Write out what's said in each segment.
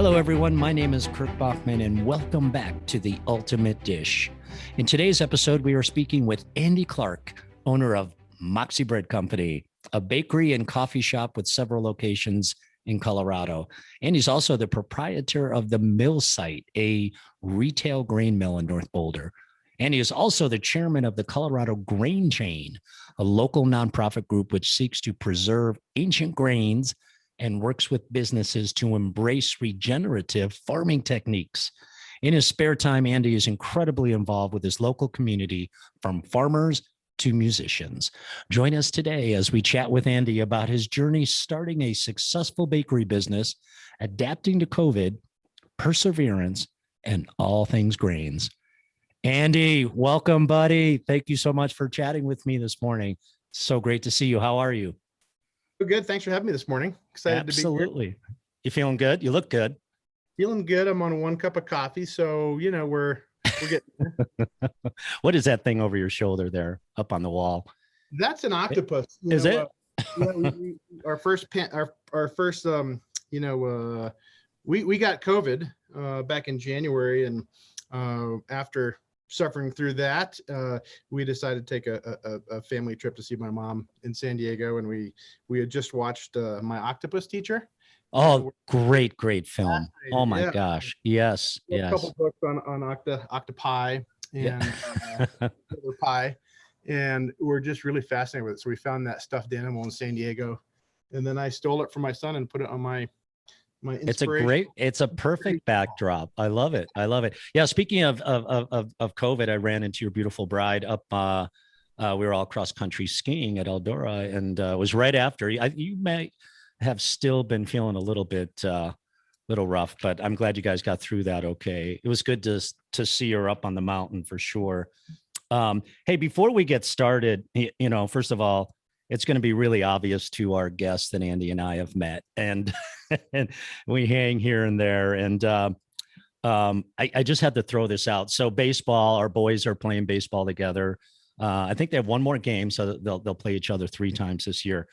Hello, everyone. My name is Kirk Bachman, and welcome back to The Ultimate Dish. In today's episode, we are speaking with Andy Clark, owner of Moxie Bread Company, a bakery and coffee shop with several locations in Colorado. And he's also the proprietor of the Mill Site, a retail grain mill in North Boulder. And he is also the chairman of the Colorado Grain Chain, a local nonprofit group which seeks to preserve ancient grains and works with businesses to embrace regenerative farming techniques. In his spare time, Andy is incredibly involved with his local community, from farmers to musicians. Join us today as we chat with Andy about his journey starting a successful bakery business, adapting to COVID, perseverance, and all things grains. Andy, welcome, buddy. Thank you so much for chatting with me this morning. So great to see you. How are you? Good. Thanks for having me this morning. Excited Absolutely. to be here. You feeling good? You look good. Feeling good. I'm on 1 cup of coffee, so we're getting there. What is that thing over your shoulder there, up on the wall? That's an octopus. Is it? Our first we got COVID back in January, and after suffering through that, we decided to take a family trip to see my mom in San Diego, and we had just watched My Octopus Teacher. Oh, great film. Oh my gosh. Yes. A couple books on octopi and pie, and we're just really fascinated with it. So we found that stuffed animal in San Diego, and then I stole it from my son and put it on my it's a perfect backdrop. I love it. Yeah. Speaking of COVID, I ran into your beautiful bride up. We were all cross country skiing at Eldora, and it was right after. You may have still been feeling a little rough, but I'm glad you guys got through that. Okay. It was good to see her up on the mountain for sure. Hey, before we get started, first of all, it's going to be really obvious to our guests that Andy and I have met, and and we hang here and there. And I just had to throw this out. So baseball, our boys are playing baseball together. I think they have one more game, so they'll play each other 3 times this year.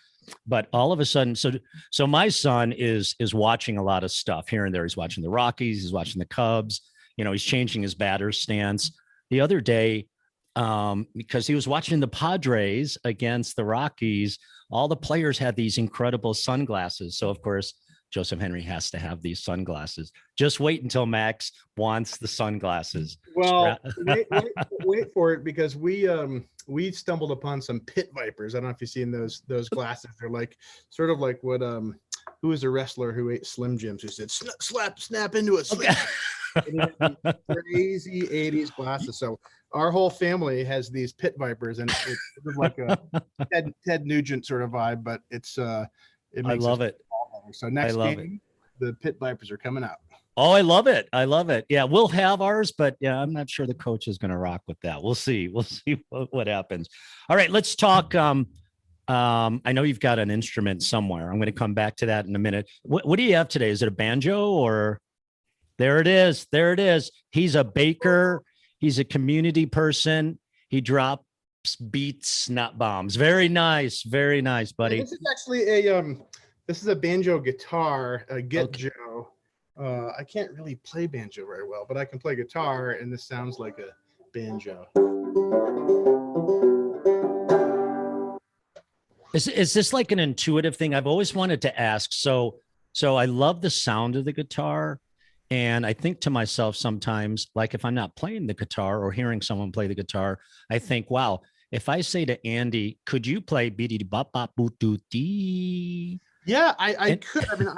But all of a sudden, so my son is watching a lot of stuff here and there. He's watching the Rockies, he's watching the Cubs. He's changing his batter's stance. The other day, because he was watching the Padres against the Rockies, all the players had these incredible sunglasses. So of course, Joseph Henry has to have these sunglasses. Just wait until Max wants the sunglasses. Well, wait for it, because we stumbled upon some pit vipers. I don't know if you've seen those glasses. They're like sort of like what who was a wrestler who ate Slim Jims, who said snap into it. Okay. Crazy 80s glasses. So our whole family has these pit vipers, and it's sort of like a Ted Nugent sort of vibe, but it's it makes I love it. So next game, the pit vipers are coming out. Oh, I love it. Yeah, we'll have ours, but yeah, I'm not sure the coach is going to rock with that. We'll see what happens. All right, let's talk. I know you've got an instrument somewhere. I'm going to come back to that in a minute. What do you have today? Is it a banjo or? There it is. He's a baker. He's a community person. He drops beats, not bombs. Very nice, buddy. This is actually this is a banjo guitar, a Gitjo. I can't really play banjo very well, but I can play guitar, and this sounds like a banjo. Is this like an intuitive thing? I've always wanted to ask. So I love the sound of the guitar. And I think to myself sometimes, like if I'm not playing the guitar or hearing someone play the guitar, I think, wow, if I say to Andy, could you play beady bop bop boot doo dee? Yeah, I could. I mean,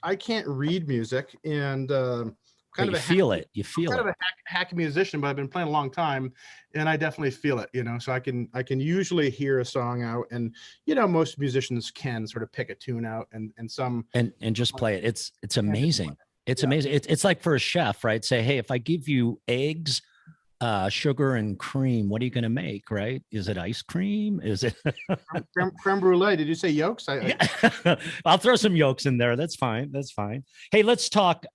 I can't read music, and You feel it. Kind of a hack musician, but I've been playing a long time, and I definitely feel it. So I can usually hear a song out, and most musicians can sort of pick a tune out and some and just play it. It's amazing. It's amazing. It's like for a chef, right? Say, hey, if I give you eggs, sugar and cream, what are you going to make, right? Is it ice cream? Is it creme brulee? Did you say yolks? I'll throw some yolks in there. That's fine. Hey, let's talk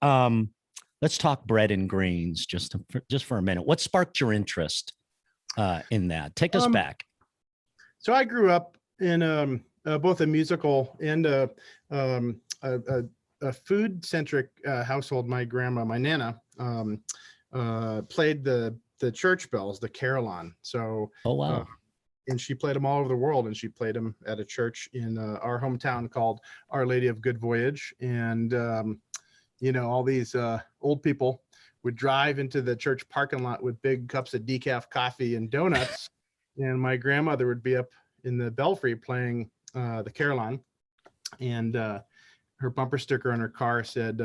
bread and grains just for a minute. What sparked your interest in that? Take us back. So I grew up in both a musical and a a food centric household. My grandma, my Nana, played the church bells, the carillon. So, Oh, wow. and she played them all over the world. And she played them at a church in our hometown called Our Lady of Good Voyage. And, you know, all these old people would drive into the church parking lot with big cups of decaf coffee and donuts. And my grandmother would be up in the belfry playing the carillon. And her bumper sticker on her car said,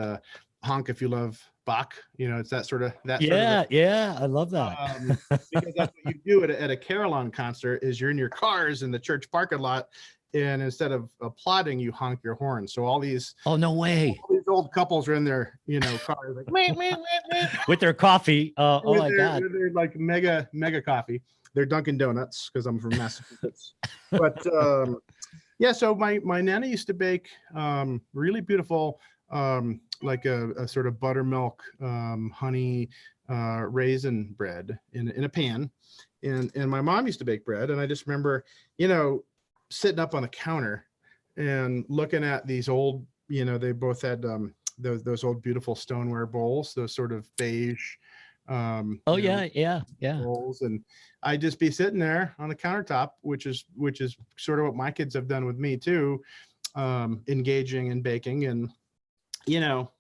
honk if you love Bach. You know, it's that sort of Yeah, I love that. Because that's what you do at a carillon concert is you're in your cars in the church parking lot, and instead of applauding, you honk your horn. So all these no way. all these old couples are in their, you know, cars like meh, meh, meh, meh. With their coffee. Oh my God. With their like mega coffee. They're Dunkin' Donuts because I'm from Massachusetts. But yeah, so my Nana used to bake really beautiful like a sort of buttermilk honey raisin bread in a pan. And my mom used to bake bread. And I just remember, you know, sitting up on the counter and looking at these old, you know, they both had those old beautiful stoneware bowls, those sort of beige yeah. bowls. And I'd just be sitting there on the countertop, which is sort of what my kids have done with me too, engaging in baking. And, you know,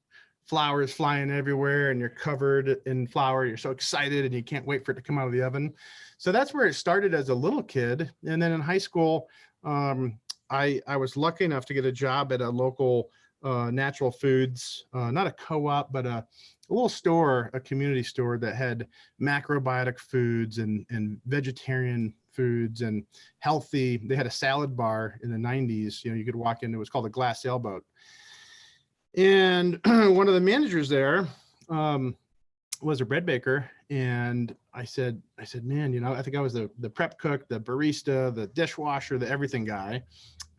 flour is flying everywhere and you're covered in flour. You're so excited and you can't wait for it to come out of the oven. So that's where it started as a little kid. And then in high school, I was lucky enough to get a job at a local natural foods, not a co-op, but a little store, a community store that had macrobiotic foods and vegetarian foods and healthy. They had a salad bar in the 90s. You know, you could walk in, it was called a Glass Sailboat. And one of the managers there was a bread baker. And I said, man, you know, I think I was the prep cook, the barista, the dishwasher, the everything guy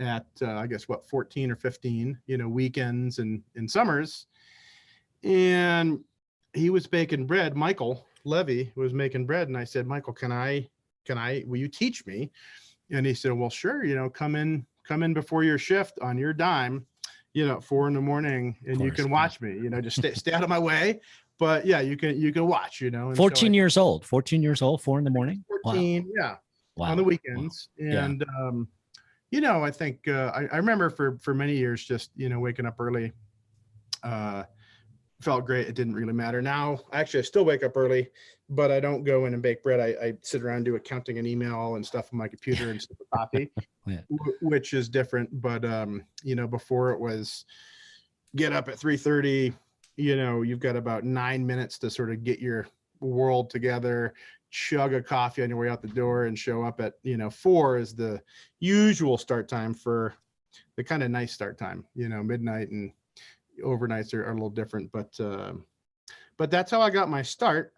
at, I guess, 14 or 15, you know, weekends and summers. And he was baking bread. Michael Levy was making bread. And I said, Michael, will you teach me? And he said, well, sure. You know, come in before your shift on your dime, you know, 4 a.m, and you can watch me, you know, just stay out of my way. But yeah, you can watch, you know. And 14 years old, 4 a.m. 14. Wow. Yeah. Wow. On the weekends. Wow. And, you know, I think, I remember for many years, just, you know, waking up early, felt great. It didn't really matter. Now, actually, I still wake up early, but I don't go in and bake bread. I sit around and do accounting and email and stuff on my computer and sip a coffee, which is different. But, you know, before it was get up at 3:30, you know, you've got about 9 minutes to sort of get your world together, chug a coffee on your way out the door and show up at, you know, 4 is the usual start time for the kind of nice start time, you know, midnight and overnights are a little different, but that's how I got my start.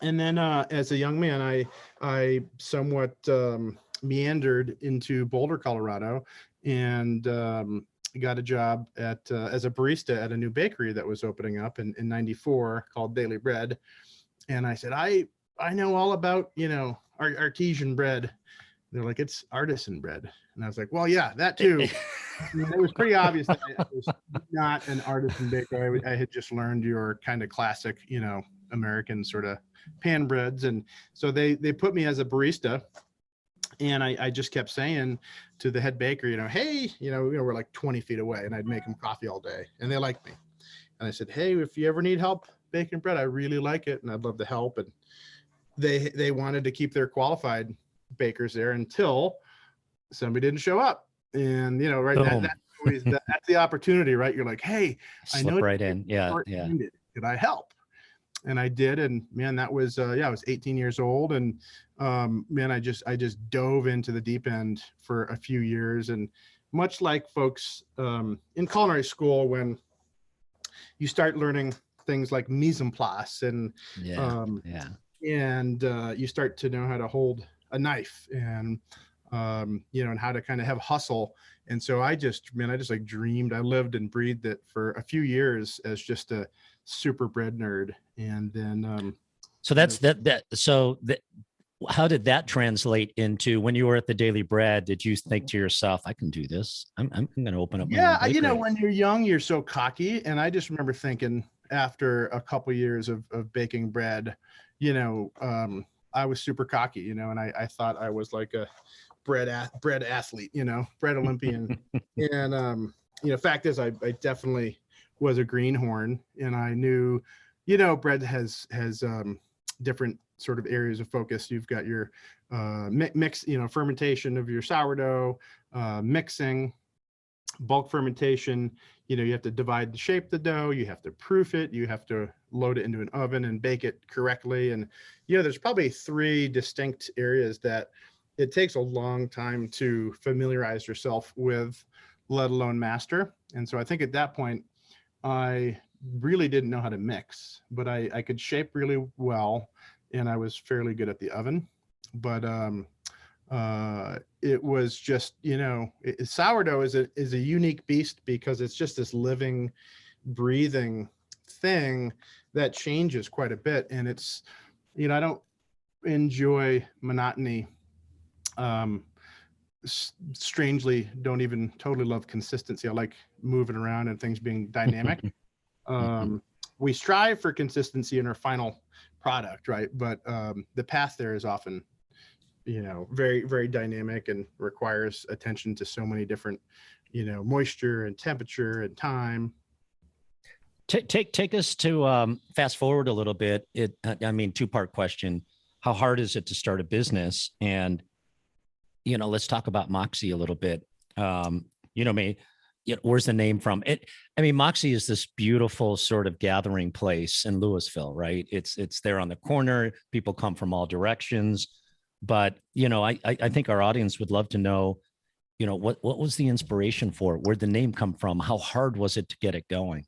And then as a young man, I somewhat meandered into Boulder, Colorado, and got a job at as a barista at a new bakery that was opening up in 94 called Daily Bread. And I said, I know all about, you know, artesian bread. They're like, it's artisan bread. And I was like, well, yeah, that too. I mean, it was pretty obvious that I was not an artisan baker. I had just learned your kind of classic, you know, American sort of pan breads. And so they put me as a barista. And I just kept saying to the head baker, you know, hey, you know, we're like 20 feet away and I'd make them coffee all day. And they liked me. And I said, hey, if you ever need help baking bread, I really like it. And I'd love to help. And they wanted to keep their qualified bakers there until somebody didn't show up. And, you know, right, that's the opportunity, right? You're like, hey, I know right in. Yeah. Could I help? And I did. And man, that was, I was 18 years old. And man, I just dove into the deep end for a few years. And much like folks in culinary school, when you start learning things like mise en place and you start to know how to hold a knife and you know, and how to kind of have hustle. And so I just like dreamed. I lived and breathed it for a few years as just a super bread nerd. And then so that's that. So how did that translate into when you were at the Daily Bread? Did you think to yourself, I can do this? I'm going to open up my own bakery. You know, when you're young, you're so cocky. And I just remember thinking after a couple years of baking bread, you know, I was super cocky, you know, and I thought I was like a bread athlete, you know, bread Olympian. And, you know, fact is I definitely was a greenhorn, and I knew, you know, bread has different sort of areas of focus. You've got your mix, you know, fermentation of your sourdough, mixing, bulk fermentation. You know, you have to divide the shape the dough, you have to proof it, you have to load it into an oven and bake it correctly. And, you know, there's probably 3 distinct areas that it takes a long time to familiarize yourself with, let alone master. And so I think at that point, I really didn't know how to mix, but I could shape really well, and I was fairly good at the oven. But it was just, you know, sourdough is a unique beast because it's just this living, breathing thing that changes quite a bit. And it's, you know, I don't enjoy monotony. Strangely, don't even totally love consistency. I like moving around and things being dynamic. We strive for consistency in our final product, right? But the path there is often, you know, very, very dynamic and requires attention to so many different, you know, moisture and temperature and time. Take us to fast forward a little bit. I mean, 2-part question. How hard is it to start a business? And, you know, let's talk about Moxie a little bit. You know, where's the name from? I mean, Moxie is this beautiful sort of gathering place in Louisville, right? It's there on the corner. People come from all directions. But, you know, I think our audience would love to know, you know, what was the inspiration for it? Where'd the name come from? How hard was it to get it going?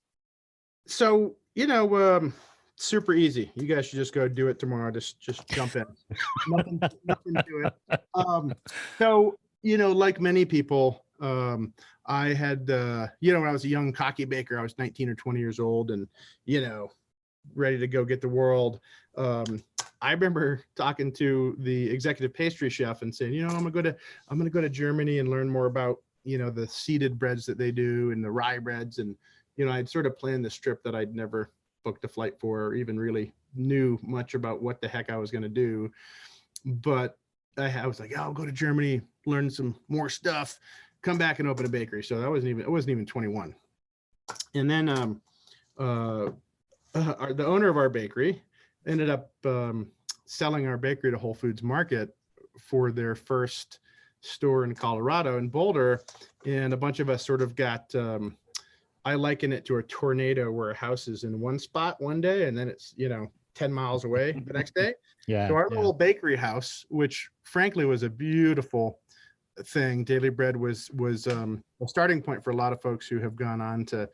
So, you know, super easy. You guys should just go do it tomorrow. Just jump in. nothing to it. So, you know, like many people, I had, you know, when I was a young cocky baker, I was 19 or 20 years old and, you know, ready to go get the world. I remember talking to the executive pastry chef and saying, you know, I'm gonna go to Germany and learn more about, you know, the seeded breads that they do and the rye breads. And, you know, I'd sort of planned this trip that I'd never booked a flight for or even really knew much about what the heck I was going to do. But I was like, oh, I'll go to Germany, learn some more stuff, come back and open a bakery. So I wasn't even 21. And then the owner of our bakery ended up selling our bakery to Whole Foods Market for their first store in Colorado, in Boulder. And a bunch of us sort of got, I liken it to a tornado where a house is in one spot one day and then it's, you know, 10 miles away the next day. Yeah. So our little bakery house, which frankly was a beautiful thing, Daily Bread was a starting point for a lot of folks who have gone on to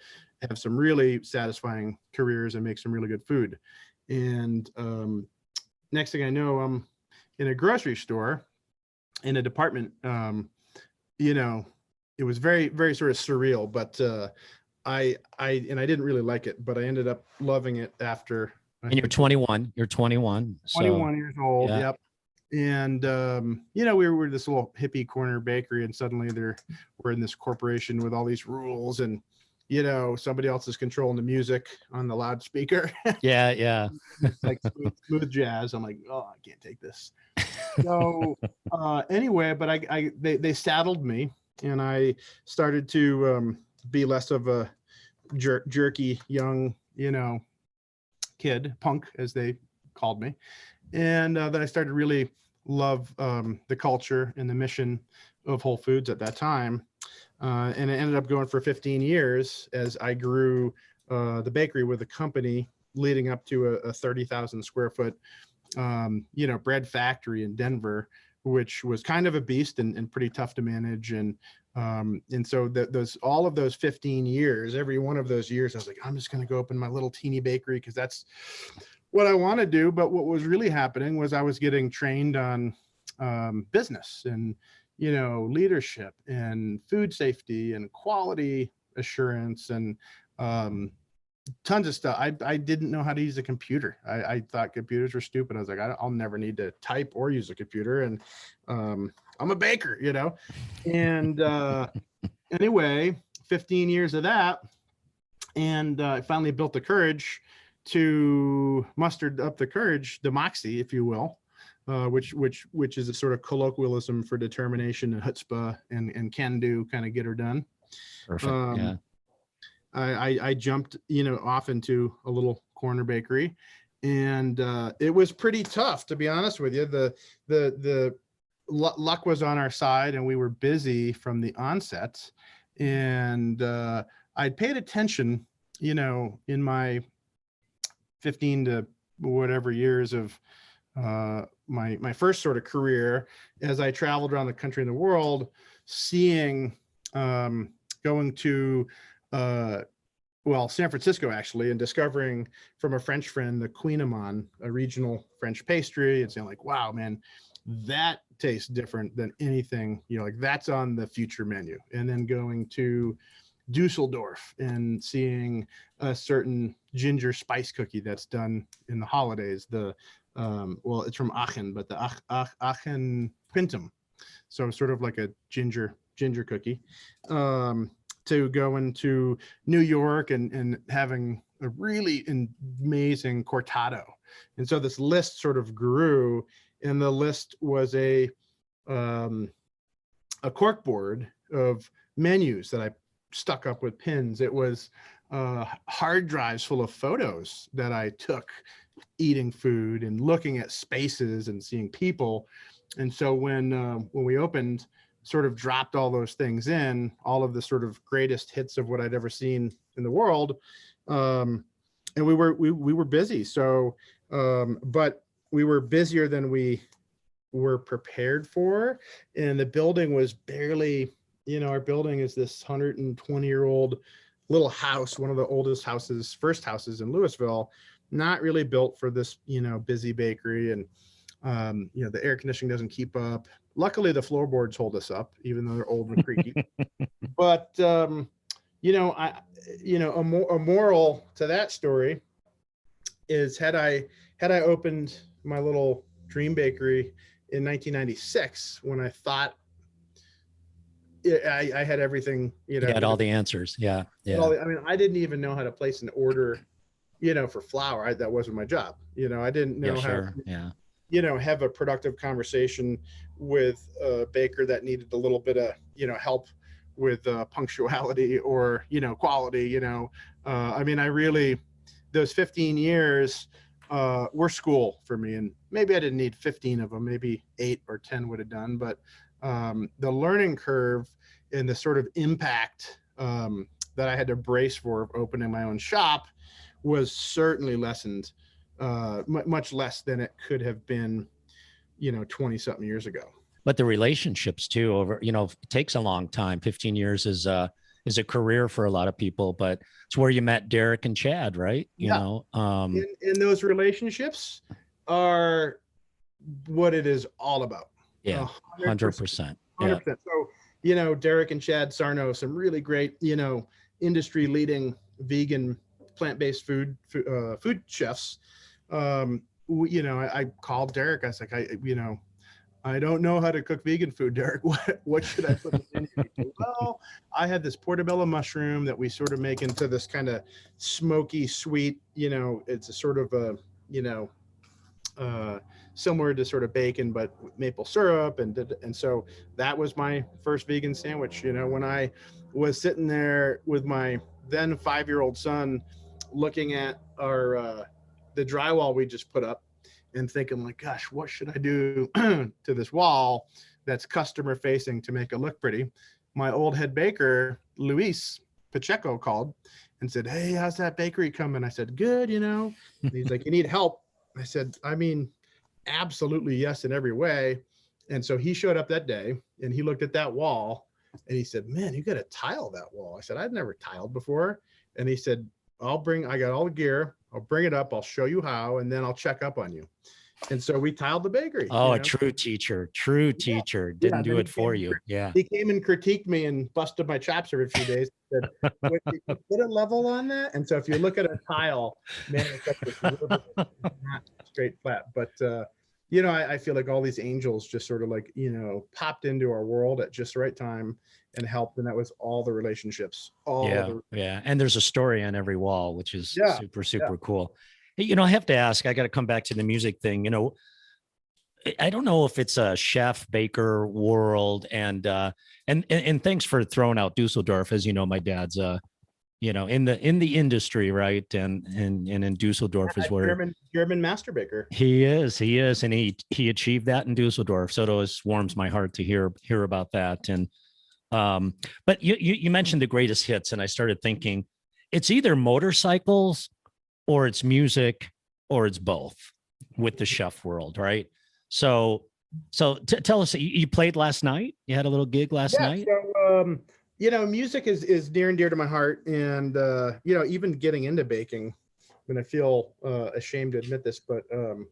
have some really satisfying careers and make some really good food. And next thing I know, I'm in a grocery store in a department. You know, it was very, very sort of surreal, but I didn't really like it, but I ended up loving it after. And you're 21. You're 21. 21 years old. Yeah. Yep. And you know, we were this little hippie corner bakery, and suddenly we're in this corporation with all these rules, and you know, somebody else is controlling the music on the loudspeaker. Yeah. It's like smooth jazz. I'm like, oh, I can't take this. So anyway, but they saddled me, and I started to be less of a jerky young, you know, kid, punk as they called me. And then I started to really love the culture and the mission of Whole Foods at that time. And it ended up going for 15 years as I grew the bakery with a company leading up to a 30,000 square foot, you know, bread factory in Denver, which was kind of a beast and pretty tough to manage. And so all of those 15 years, every one of those years, I was like, I'm just going to go open my little teeny bakery because that's what I want to do. But what was really happening was I was getting trained on business and, you know, leadership and food safety and quality assurance and tons of stuff. I didn't know how to use a computer. I thought computers were stupid. I was like, I'll never need to type or use a computer. And I'm a baker, you know. And anyway, 15 years of that, and I finally built the courage to mustered up the courage, the Moxie, if you will, which is a sort of colloquialism for determination and chutzpah and can do, kind of get her done. Perfect. Yeah. I jumped, off into a little corner bakery, and it was pretty tough, to be honest with you. The luck was on our side, and we were busy from the onset. And I'd paid attention, in my 15 to whatever years of my first sort of career, as I traveled around the country and the world, seeing, going to San Francisco actually, and discovering from a French friend the Queen-Amand, a regional French pastry, and saying like, wow, man, that tastes different than anything, like that's on the future menu. And then going to Dusseldorf and seeing a certain ginger spice cookie that's done in the holidays. It's from Aachen, but the Aachen Quintum, so sort of like a ginger cookie. To go into New York and having a really amazing cortado. And so this list sort of grew, and the list was a cork board of menus that I stuck up with pins. It was hard drives full of photos that I took eating food and looking at spaces and seeing people. And so when we opened, sort of dropped all those things in, all of the sort of greatest hits of what I'd ever seen in the world. And we were busy. So, but we were busier than we were prepared for. And the building was barely, our building is this 120-year-old little house, one of the oldest first houses in Louisville, not really built for this, busy bakery. And, the air conditioning doesn't keep up. Luckily, the floorboards hold us up, even though they're old and creaky. But a moral to that story is, had I opened my little dream bakery in 1996, when I thought I had everything, you had all the answers. Yeah. I didn't even know how to place an order, for flour. That wasn't my job. I didn't know how. Yeah. Have a productive conversation with a baker that needed a little bit of, help with punctuality or, quality, I really, those 15 years were school for me. And maybe I didn't need 15 of them, maybe 8 or 10 would have done. But the learning curve and the sort of impact that I had to brace for opening my own shop was certainly lessened. Much less than it could have been, 20 something years ago. But the relationships too, over, it takes a long time. 15 years is a career for a lot of people, but it's where you met Derek and Chad, right? And those relationships are what it is all about. Yeah. 100%. 100%. So, Derek and Chad Sarno, some really great, industry leading vegan plant-based food chefs. I called Derek. I was like, I don't know how to cook vegan food, Derek. What should I put in? Well, I had this portobello mushroom that we sort of make into this kind of smoky, sweet, it's a sort of similar to sort of bacon, but maple syrup. And so that was my first vegan sandwich. When I was sitting there with my then 5-year-old son, looking at the drywall we just put up and thinking like, gosh, what should I do to this wall that's customer facing to make it look pretty? My old head baker, Luis Pacheco, called and said, hey, how's that bakery coming? I said, good, And he's like, you need help? I said, absolutely yes, in every way. And so he showed up that day and he looked at that wall and he said, man, you got to tile that wall. I said, I'd never tiled before. And he said, I got all the gear. I'll bring it up. I'll show you how, and then I'll check up on you. And so we tiled the bakery. Oh, you a know? true teacher, true teacher. Yeah. Didn't do Then it for you. Yeah. he came and critiqued me and busted my chops every few days. Said, "Wait, did you put a level on that?" And so if you look at a tile, man, it's like this ribbon, it's not straight flat. But you know, I feel like all these angels just sort of like, you know, popped into our world at just the right time and helped. And that was all the relationships, all of Yeah. the Yeah. And there's a story on every wall, which is yeah, super, yeah. super cool. Hey, you know, I have to ask, I got to come back to the music thing. You know, I don't know if it's a chef baker world, and thanks for throwing out Dusseldorf. As you know, my dad's you know, in the industry, right? And in Dusseldorf is where German master baker. he is, and he achieved that in Dusseldorf. So it always warms my heart to hear about that. And but you mentioned the greatest hits, and I started thinking it's either motorcycles or it's music or it's both with the chef world, right? So tell us, you played last night. You had a little gig last night. So you know, music is near and dear to my heart, and you know, even getting into baking, and I feel ashamed to admit this, but you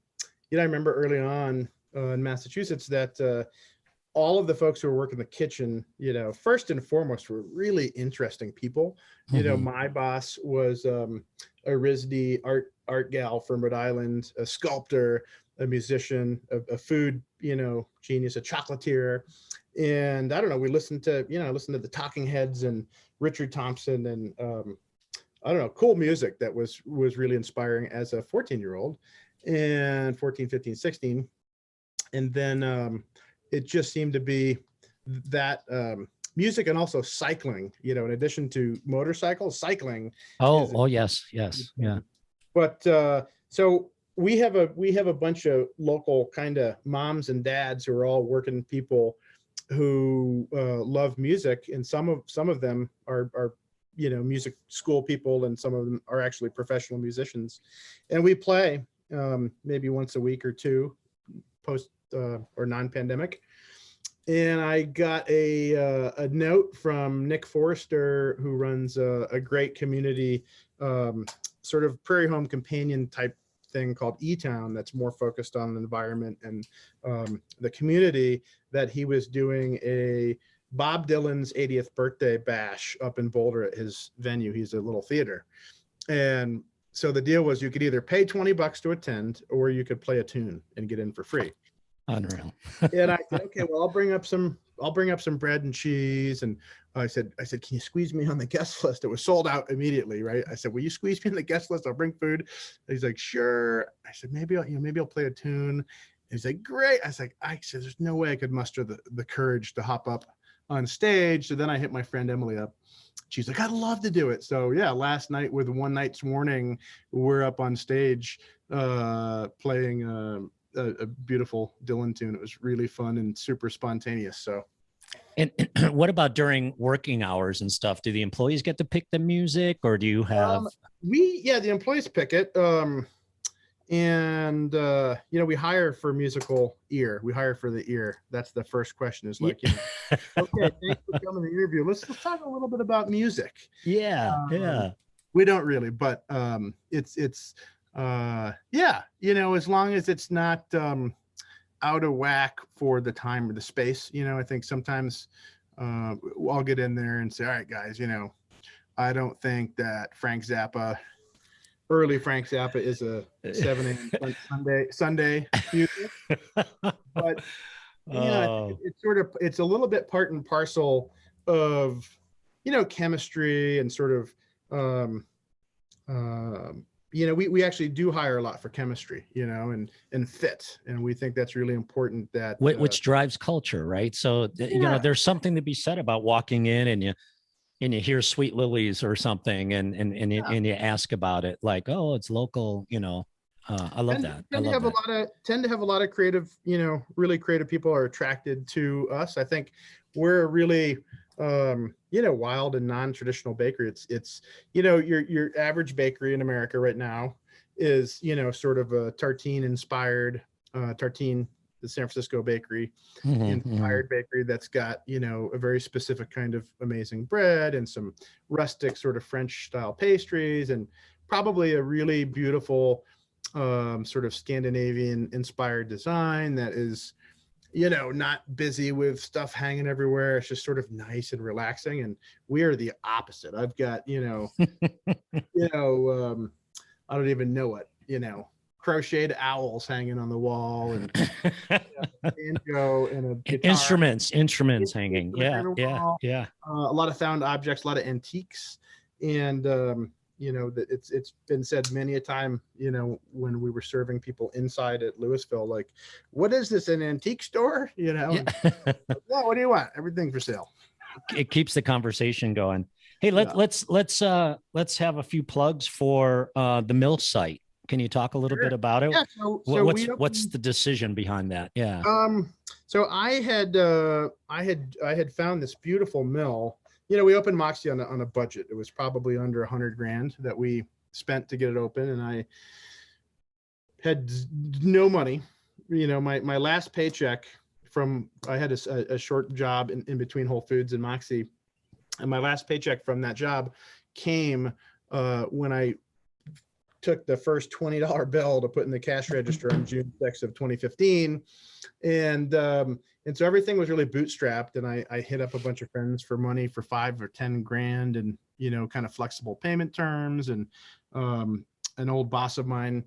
know, I remember early on in Massachusetts that all of the folks who were working the kitchen, you know, first and foremost, were really interesting people. You know, my boss was a RISD art gal from Rhode Island, a sculptor, a musician, a food, you know, genius, a chocolatier. And I don't know, we listened to the Talking Heads and Richard Thompson and I don't know, cool music that was really inspiring as a 14-year-old and 14, 15, 16. And then it just seemed to be that music and also cycling, you know, in addition to motorcycles, cycling. Oh, yes. Yeah. But so we have a bunch of local kind of moms and dads who are all working people who love music, and some of them are you know, music school people, and some of them are actually professional musicians, and we play maybe once a week or two post or non-pandemic. And I got a note from Nick Forrester, who runs a great community sort of prairie home companion type thing called E-Town that's more focused on the environment and the community, that he was doing a Bob Dylan's 80th birthday bash up in Boulder at his venue. He's a little theater. And so the deal was you could either pay $20 to attend, or you could play a tune and get in for free. Unreal. And I said, okay, well, I'll bring up some bread and cheese. And I said, can you squeeze me on the guest list? It was sold out immediately, right? I said, will you squeeze me on the guest list? I'll bring food. And he's like, sure. I said, maybe I'll play a tune. And he's like, great. I said, there's no way I could muster the courage to hop up on stage. So then I hit my friend Emily up. She's like, I'd love to do it. So yeah, last night with One Night's Warning, we're up on stage playing a beautiful Dylan tune. It was really fun and super spontaneous. So, and what about during working hours and stuff? Do the employees get to pick the music, or do you have? The employees pick it. And you know, we hire for musical ear. We hire for the ear. That's the first question. Is like, you know, okay, thanks for coming to the interview. Let's talk a little bit about music. Yeah. We don't really, but it's yeah, you know, as long as it's not out of whack for the time or the space. You know, I think sometimes I'll get in there and say, all right, guys, you know, I don't think that early Frank Zappa is a 7 a.m. Sunday music. But you know, it's a little bit part and parcel of, you know, chemistry and sort of you know, we actually do hire a lot for chemistry, you know, and fit. And we think that's really important, that which drives culture, right? So, you know, there's something to be said about walking in and you hear Sweet Lilies or something and you ask about it, like, oh, it's local, you know. I love that. Tend to have a lot of creative, you know, really creative people are attracted to us. I think we're a really you know, wild and non-traditional bakery. It's you know, your average bakery in America right now is, you know, sort of a Tartine inspired Tartine, the San Francisco bakery, inspired bakery that's got, you know, a very specific kind of amazing bread and some rustic sort of French style pastries, and probably a really beautiful sort of Scandinavian inspired design that is, not busy with stuff hanging everywhere. It's just sort of nice and relaxing. And we are the opposite. I've got, I don't even know what, crocheted owls hanging on the wall, and banjo and a guitar. Instruments hanging. Yeah. A lot of found objects, a lot of antiques. And, that it's been said many a time, when we were serving people inside at Louisville, like, what is this, an antique store? Yeah. Well, what do you want? Everything for sale. It keeps the conversation going. Hey, let's have a few plugs for the mill site. Can you talk a little bit about it? Yeah. What's the decision behind that? Yeah. So I had found this beautiful mill. We opened Moxie on a budget. It was probably under $100,000 that we spent to get it open, and I had no money. My last paycheck I had a short job in between Whole Foods and Moxie, and my last paycheck from that job came when I took the first $20 bill to put in the cash register on June 6th of 2015. And so everything was really bootstrapped, and I hit up a bunch of friends for money for $5 or $10,000, and, kind of flexible payment terms. And an old boss of mine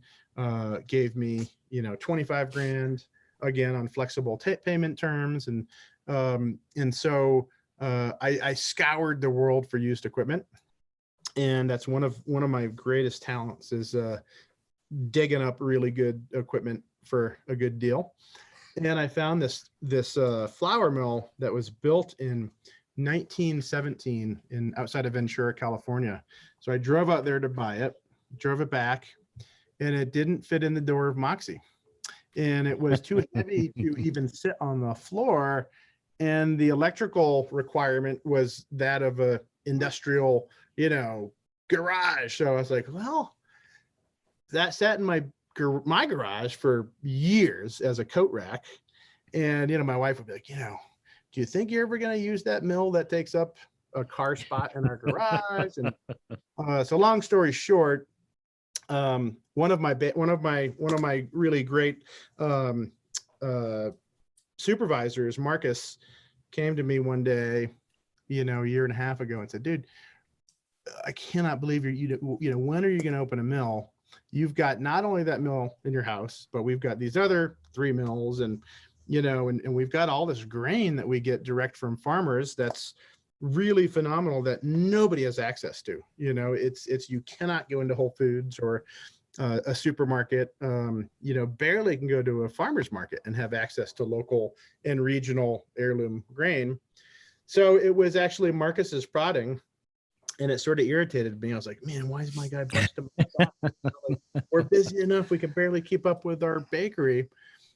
gave me, $25,000 again on flexible payment terms. And so I scoured the world for used equipment. And that's one of my greatest talents, is digging up really good equipment for a good deal. And I found this flour mill that was built in 1917 outside of Ventura, California. So I drove out there to buy it, drove it back, and it didn't fit in the door of Moxie. And it was too heavy to even sit on the floor. And the electrical requirement was that of a industrial, garage. So I was like, well, that sat in my garage for years as a coat rack. And, my wife would be like, do you think you're ever going to use that mill that takes up a car spot in our garage? And so long story short, one of my really great supervisors, Marcus, came to me one day, a year and a half ago, and said, dude, I cannot believe when are you going to open a mill? You've got not only that mill in your house, but we've got these other 3 mills, and we've got all this grain that we get direct from farmers that's really phenomenal that nobody has access to. It's you cannot go into Whole Foods or a supermarket, barely can go to a farmer's market and have access to local and regional heirloom grain. So it was actually Marcus's prodding, and it sort of irritated me. I was like, man, why is my guy busting my chops? We're busy enough. We can barely keep up with our bakery.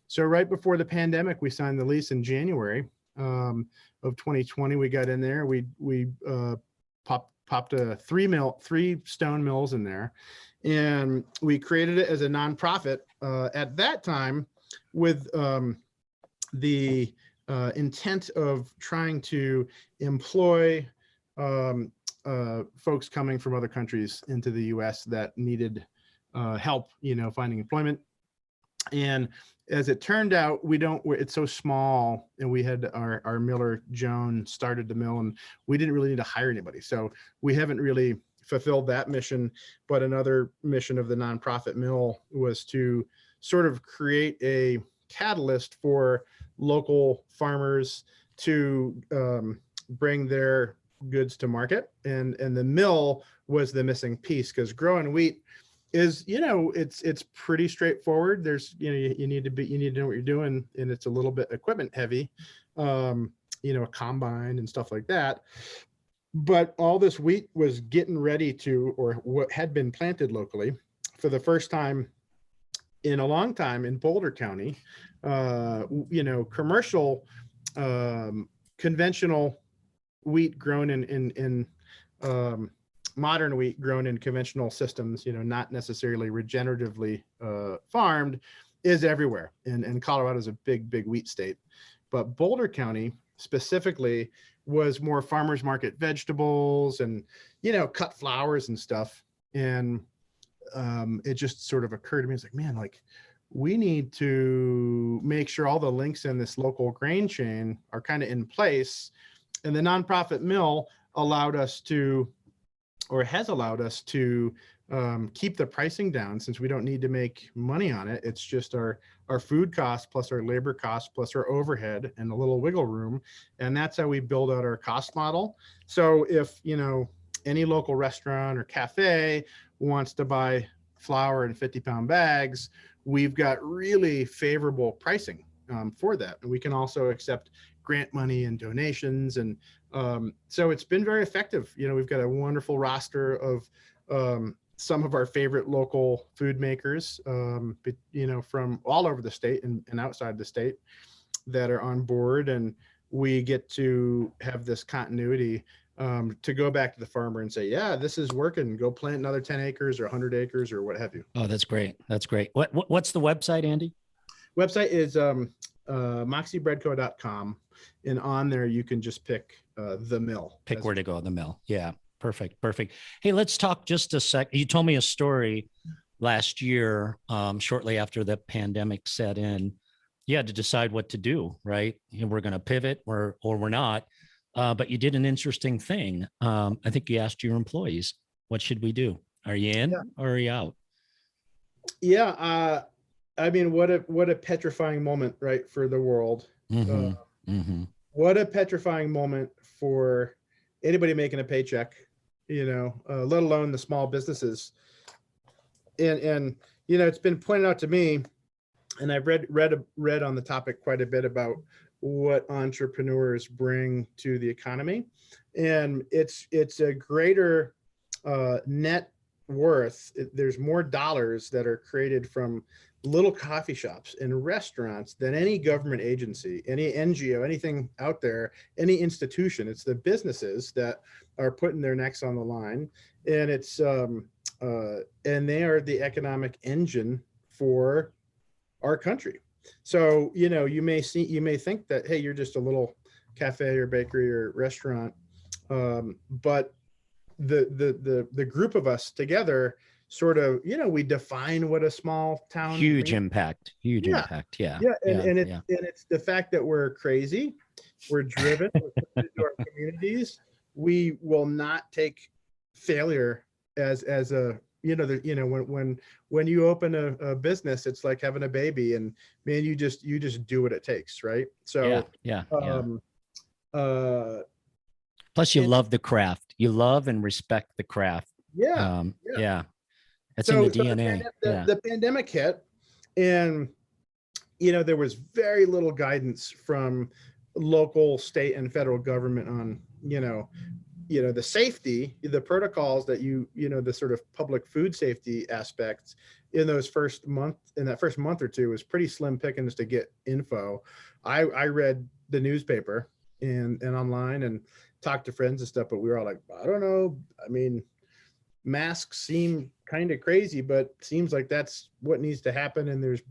So right before the pandemic, we signed the lease in January of 2020. We got in there. We popped 3 stone mills in there, and we created it as a nonprofit at that time with the intent of trying to employ folks coming from other countries into the U.S. that needed help, finding employment. And as it turned out, it's so small, and we had our miller, Joan, started the mill, and we didn't really need to hire anybody. So we haven't really fulfilled that mission. But another mission of the nonprofit mill was to sort of create a catalyst for local farmers to bring their goods to market. And the mill was the missing piece, because growing wheat is, it's pretty straightforward. There's, you need to know what you're doing, and it's a little bit equipment heavy, a combine and stuff like that. But all this wheat was getting ready to, or what had been planted locally for the first time in a long time in Boulder County. Commercial, conventional wheat grown in modern wheat grown in conventional systems, not necessarily regeneratively farmed, is everywhere. And Colorado is a big wheat state. But Boulder County specifically was more farmers market vegetables and, cut flowers and stuff. And it just sort of occurred to me. It's like, man, like we need to make sure all the links in this local grain chain are kind of in place. And the nonprofit mill allowed us to, or has allowed us to, keep the pricing down, since we don't need to make money on it. It's just our food costs plus our labor costs plus our overhead and a little wiggle room. And that's how we build out our cost model. So if, you know, any local restaurant or cafe wants to buy flour in 50-pound bags, we've got really favorable pricing for that. And we can also accept grant money and donations. And so it's been very effective. You know, we've got a wonderful roster of some of our favorite local food makers, you know, from all over the state and outside the state that are on board. And we get to have this continuity to go back to the farmer and say, yeah, this is working. Go plant another 10 acres or 100 acres or what have you. Oh, that's great. That's great. What's the website, Andy? Website is moxiebreadco.com. And on there, you can just pick the mill. Pick where to go, the mill. Yeah. Perfect. Perfect. Hey, let's talk just a sec. You told me a story last year, shortly after the pandemic set in. You had to decide what to do, right? We're going to pivot or we're not. But you did an interesting thing. I think you asked your employees, what should we do? Are you in or are you out? Yeah. I mean, what a petrifying moment, right, for the world. What a petrifying moment for anybody making a paycheck, you know, let alone the small businesses. And you know, it's been pointed out to me, and I've read on the topic quite a bit about what entrepreneurs bring to the economy, and it's a greater net worth. There's more dollars that are created from little coffee shops and restaurants than any government agency, any NGO, anything out there, any institution. It's the businesses that are putting their necks on the line, and it's and they are the economic engine for our country. So, you know, you may think that, hey, you're just a little cafe or bakery or restaurant, but the group of us together sort of, you know, we define what a small town. Huge impact. Yeah. And it's the fact that we're crazy, we're driven, we're committed to our communities. We will not take failure as a, you know, when you open a business, it's like having a baby, and man, you just do what it takes, right? So plus you love the craft. You love and respect the craft. That's in the DNA. The pandemic hit, and you know, there was very little guidance from local, state, and federal government on, you know, the safety, the protocols that you know, the sort of public food safety aspects in that first month or two was pretty slim pickings to get info. I read the newspaper and online and talked to friends and stuff, but we were all like, I don't know. I mean, masks seem kind of crazy, but seems like that's what needs to happen. And there's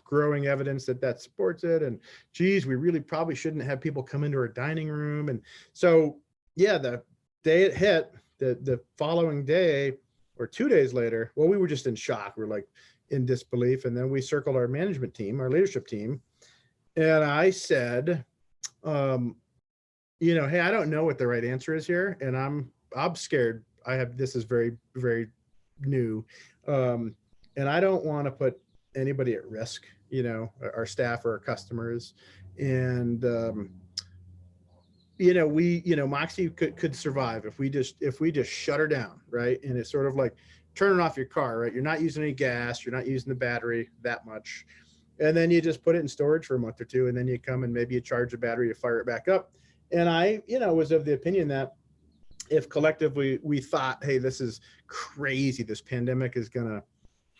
growing evidence that supports it. And geez, we really probably shouldn't have people come into our dining room. And so, yeah, the day it hit, the following day or 2 days later, well, we were just in shock. We're like in disbelief. And then we circled our management team, our leadership team. And I said, you know, hey, I don't know what the right answer is here. And I'm scared. This is very, very new. And I don't want to put anybody at risk, you know, our staff or our customers. And, you know, Moxie could survive if we just shut her down. Right. And it's sort of like turning off your car, right? You're not using any gas. You're not using the battery that much. And then you just put it in storage for a month or two. And then you come and maybe you charge the battery, you fire it back up. And I, you know, was of the opinion that if collectively we thought, hey, this is crazy, this pandemic is gonna,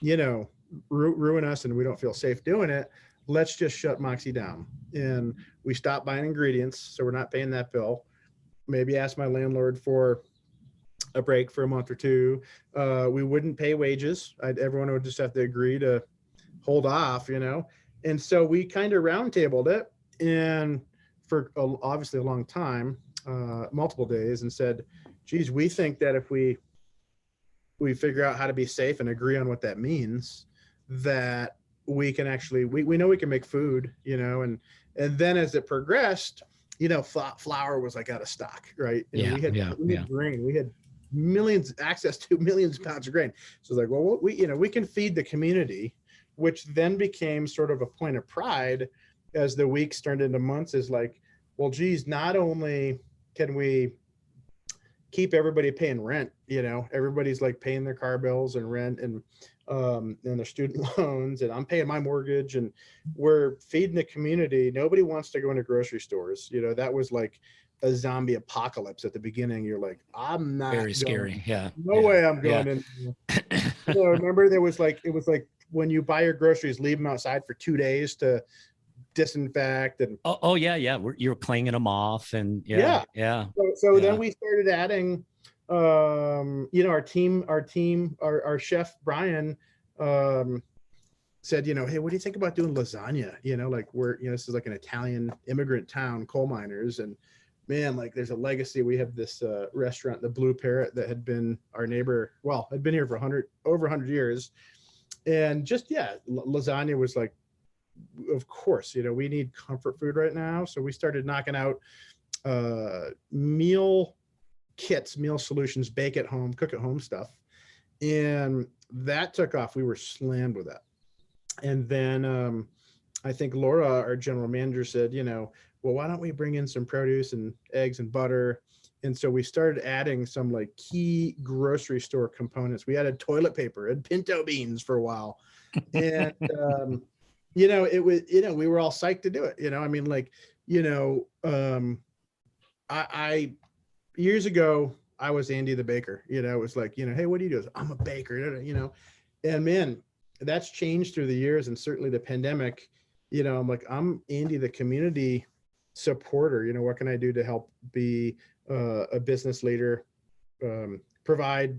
you know, ruin us and we don't feel safe doing it, let's just shut Moxie down. And we stopped buying ingredients, so we're not paying that bill. Maybe ask my landlord for a break for a month or two. We wouldn't pay wages. Everyone would just have to agree to hold off, you know. And so we kind of roundtabled it, and for obviously a long time, multiple days, and said, geez, we think that if we we figure out how to be safe and agree on what that means, that we can actually, we know we can make food, you know, and then as it progressed, you know, flour was like out of stock, right? And we had grain, we had access to millions of pounds of grain. So it's like, well, we can feed the community, which then became sort of a point of pride as the weeks turned into months, is like, well, geez, not only can we keep everybody paying rent, you know, everybody's like paying their car bills and rent and their student loans, and I'm paying my mortgage, and we're feeding the community. Nobody wants to go into grocery stores. You know, that was like a zombie apocalypse at the beginning. You're like, I'm not very scary. Yeah. No way I'm going in. So remember, it was like when you buy your groceries, leave them outside for 2 days to disinfect. And you're clanging them off, and so then we started adding you know, our chef Brian said, you know, hey, what do you think about doing lasagna? You know, like this is like an Italian immigrant town, coal miners, and man, like there's a legacy. We have this restaurant, the Blue Parrot, that had been our neighbor, had been here for over 100 years. And just, lasagna was like, of course, you know, we need comfort food right now. So we started knocking out meal kits, meal solutions, bake at home, cook at home stuff. And that took off. We were slammed with that. And then I think Laura, our general manager, said, you know, well, why don't we bring in some produce and eggs and butter? And so we started adding some like key grocery store components. We added toilet paper and pinto beans for a while. And, you know, it was, you know, we were all psyched to do it. You know, I mean, like, you know, I years ago, I was Andy the baker. You know, it was like, you know, hey, what do you do? I'm a baker, you know, and man, that's changed through the years. And certainly the pandemic, you know, I'm like, I'm Andy the community supporter. You know, what can I do to help be a business leader, provide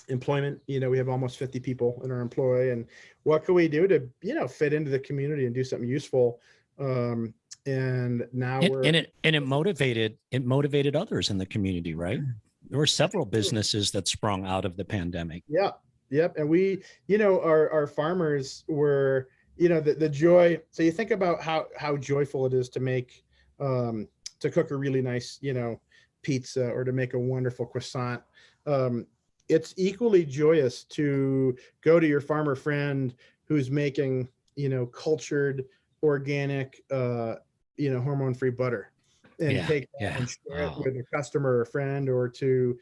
employment? You know, we have almost 50 people in our employ, and what can we do to, you know, fit into the community and do something useful? And now it motivated others in the community, right? There were several businesses that sprung out of the pandemic. Yeah. Yep. And we, you know, our farmers were, you know, the joy. So you think about how joyful it is to make, to cook a really nice, you know, pizza, or to make a wonderful croissant. It's equally joyous to go to your farmer friend who's making, you know, cultured, organic, you know, hormone-free butter, and take that and share it with a customer or a friend, or to,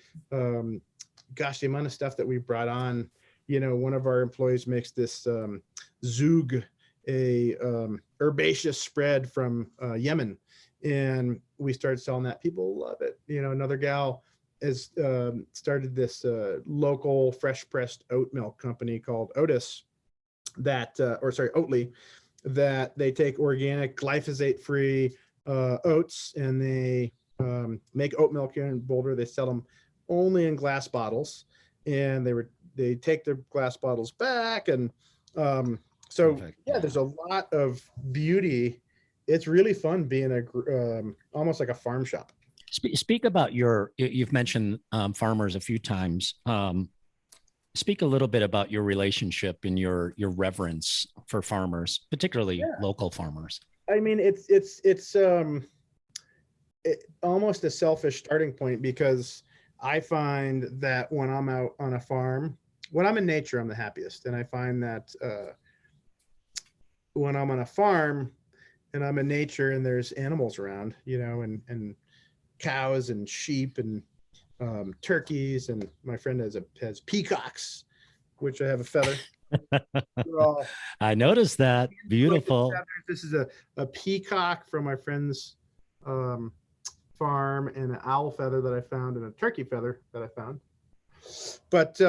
gosh, the amount of stuff that we brought on. You know, one of our employees makes this zoug, a herbaceous spread from Yemen, and we started selling that. People love it. You know, another gal has started this local fresh pressed oat milk company called Otis, Oatly, that they take organic, glyphosate free oats, and they make oat milk here in Boulder. They sell them only in glass bottles, and they take their glass bottles back. And so Perfect. There's a lot of beauty. It's really fun being almost like a farm shop. Speak about you've mentioned farmers a few times. Speak a little bit about your relationship and your reverence for farmers, particularly local farmers. I mean, it's almost a selfish starting point, because I find that when I'm out on a farm, when I'm in nature, I'm the happiest. And I find that when I'm on a farm and I'm in nature and there's animals around, you know, and cows and sheep and turkeys, and my friend has peacocks, which I have a feather. I noticed that. Beautiful. This is a peacock from my friend's farm, and an owl feather that I found, and a turkey feather that I found. But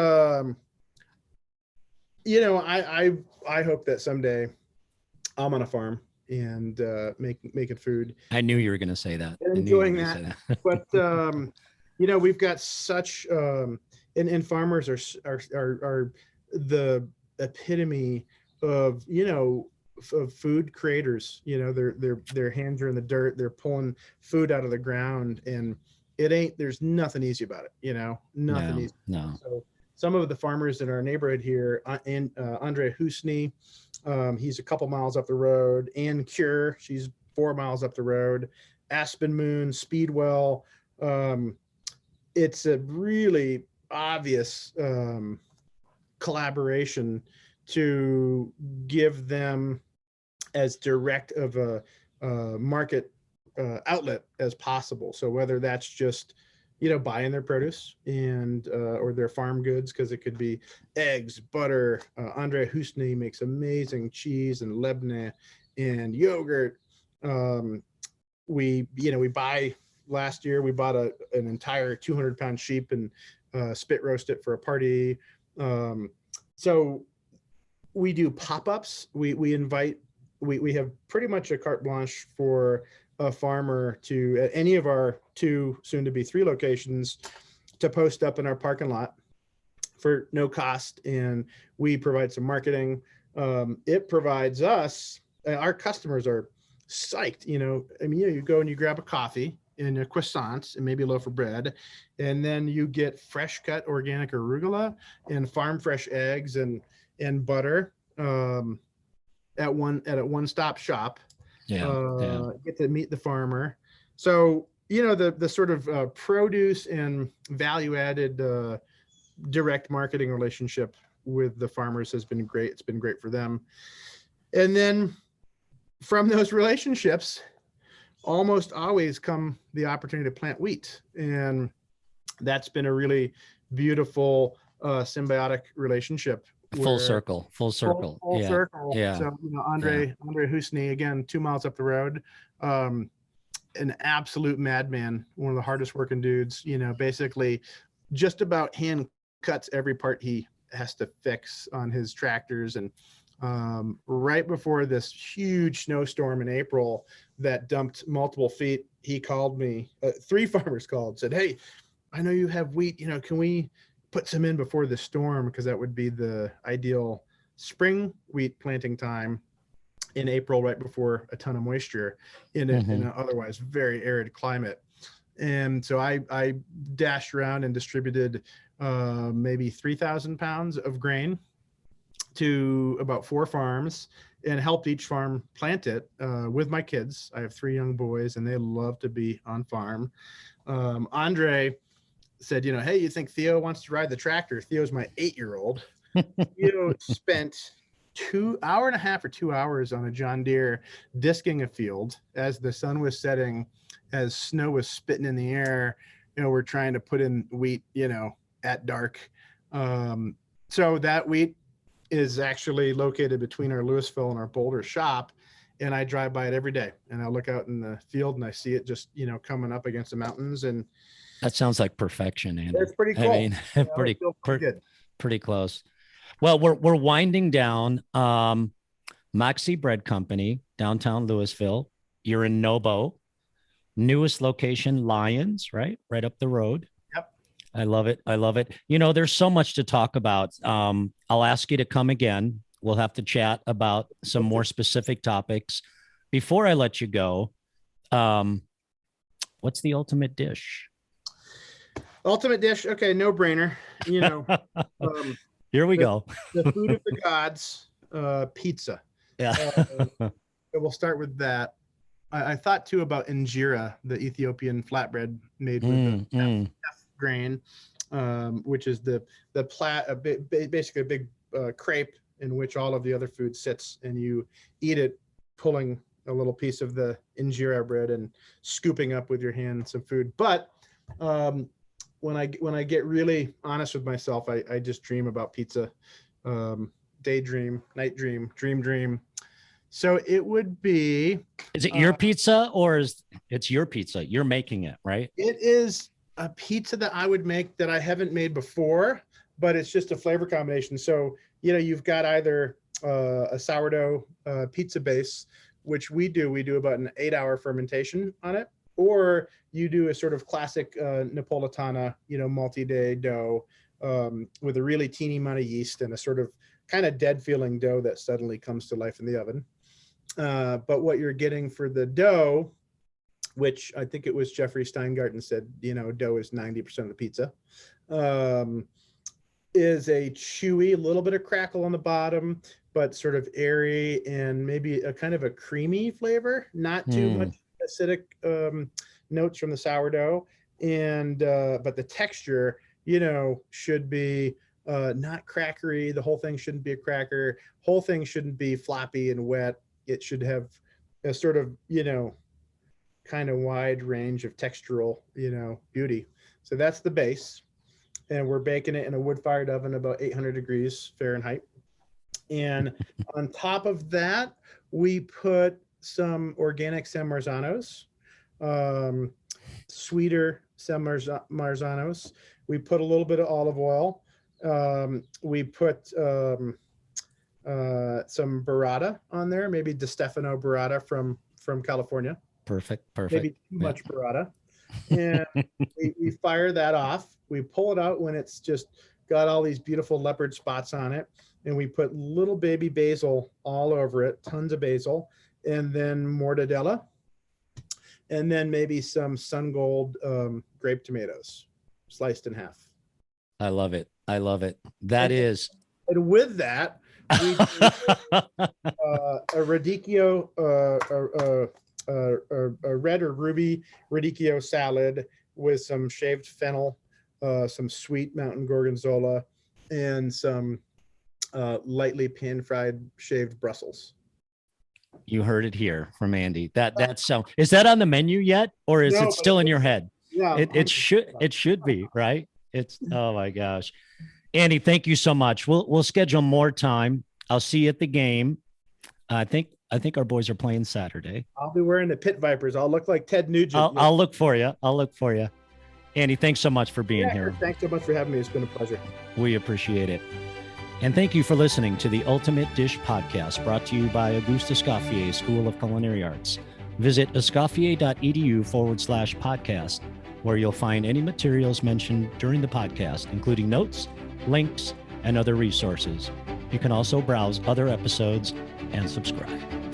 you know, I hope that someday I'm on a farm and making food. I knew you were going to say that. And enjoying that. But you know, we've got such and farmers are the epitome of, you know, of food creators. You know, their hands are in the dirt, they're pulling food out of the ground, and there's nothing easy about it, you know, nothing easy. No. So some of the farmers in our neighborhood here, and Andre Husney, he's a couple miles up the road. Ann Cure, she's 4 miles up the road. Aspen Moon, Speedwell. It's a really obvious collaboration to give them as direct of a market outlet as possible. So whether that's just, you know, buying their produce and or their farm goods, because it could be eggs, butter. Andre Husney makes amazing cheese and lebne and yogurt. We buy, last year we bought an entire 200-pound sheep and spit roast it for a party. So we do pop-ups. We invite, we have pretty much a carte blanche for a farmer to, at any of our 2, soon to be 3 locations, to post up in our parking lot for no cost. And we provide some marketing. It provides us, our customers are psyched. You know, I mean, you go and you grab a coffee and a croissant and maybe a loaf of bread, and then you get fresh cut organic arugula and farm fresh eggs and butter at a one-stop shop. Get to meet the farmer. So, you know, the sort of produce and value-added direct marketing relationship with the farmers has been great. It's been great for them. And then from those relationships, almost always come the opportunity to plant wheat. And that's been a really beautiful symbiotic relationship. Full circle. Full circle. Yeah. So, you know, Andre Husney, again, 2 miles up the road, an absolute madman, one of the hardest working dudes, you know, basically just about hand cuts every part he has to fix on his tractors. And right before this huge snowstorm in April that dumped multiple feet, he called me, 3 farmers called, said, "Hey, I know you have wheat, you know, can we put some in before the storm?" Because that would be the ideal spring wheat planting time in April, right before a ton of moisture in an otherwise very arid climate. And so I dashed around and distributed maybe 3,000 pounds of grain to about 4 farms and helped each farm plant it with my kids. I have 3 young boys and they love to be on farm. Andre said, you know, "Hey, you think Theo wants to ride the tractor?" Theo's my 8-year-old. Theo spent 2 hours or 2 hours on a John Deere disking a field as the sun was setting, as snow was spitting in the air. You know, we're trying to put in wheat, you know, at dark. So that wheat is actually located between our Louisville and our Boulder shop. And I drive by it every day and I look out in the field and I see it just, you know, coming up against the mountains. And that sounds like perfection, Andy. It's pretty cool. I mean, pretty good. Pretty close. Well, we're winding down. Moxie Bread Company, downtown Louisville. You're in Nobo. Newest location, Lyons, right up the road. Yep. I love it. You know, there's so much to talk about. I'll ask you to come again. We'll have to chat about some more specific topics. Before I let you go, what's the ultimate dish? Ultimate dish, okay, no brainer. You know, here we go. The food of the gods, pizza. Yeah. We'll start with that. I thought too about injera, the Ethiopian flatbread made with the grain, which is basically a big crepe in which all of the other food sits, and you eat it pulling a little piece of the injera bread and scooping up with your hand some food. But when I get really honest with myself, I just dream about pizza, daydream, night dream, dream. So it would be. Is it your pizza or it's your pizza? You're making it, right? It is a pizza that I would make that I haven't made before, but it's just a flavor combination. So, you know, you've got either a sourdough pizza base, which we do about an 8-hour fermentation on it, or you do a sort of classic Napolitana, you know, multi-day dough with a really teeny amount of yeast and a sort of kind of dead feeling dough that suddenly comes to life in the oven. But what you're getting for the dough, which I think it was Jeffrey Steingarten said, you know, dough is 90% of the pizza, is a chewy, a little bit of crackle on the bottom, but sort of airy and maybe a kind of a creamy flavor, not too much acidic notes from the sourdough. And but the texture, should be not crackery. The whole thing shouldn't be a cracker. Whole thing shouldn't be floppy and wet. It should have a sort of, kind of wide range of textural, beauty. So that's the base. And we're baking it in a wood-fired oven about 800 degrees Fahrenheit. And on top of that, we put some organic San Marzanos, sweeter San Marzanos. We put a little bit of olive oil. We put some burrata on there, maybe Di Stefano burrata from California. Perfect. Maybe too much burrata. And we fire that off. We pull it out when it's just got all these beautiful leopard spots on it. And we put little baby basil all over it, tons of basil, and then mortadella, and then maybe some sun gold grape tomatoes sliced in half. I love it. And with that, we do a radicchio, a red or ruby radicchio salad with some shaved fennel, some sweet mountain gorgonzola, and some lightly pan-fried shaved Brussels. You heard it here from Andy. That's so. Is that on the menu yet, or is it still in your head? Yeah, it should be, right? It's oh my gosh, Andy, thank you so much. We'll schedule more time. I'll see you at the game. I think our boys are playing Saturday. I'll be wearing the Pit Vipers. I'll look like Ted Nugent. I'll look for you. Andy, thanks so much for being here. Thanks so much for having me. It's been a pleasure. We appreciate it. And thank you for listening to the Ultimate Dish Podcast, brought to you by Auguste Escoffier School of Culinary Arts. Visit escoffier.edu/podcast, where you'll find any materials mentioned during the podcast, including notes, links, and other resources. You can also browse other episodes and subscribe.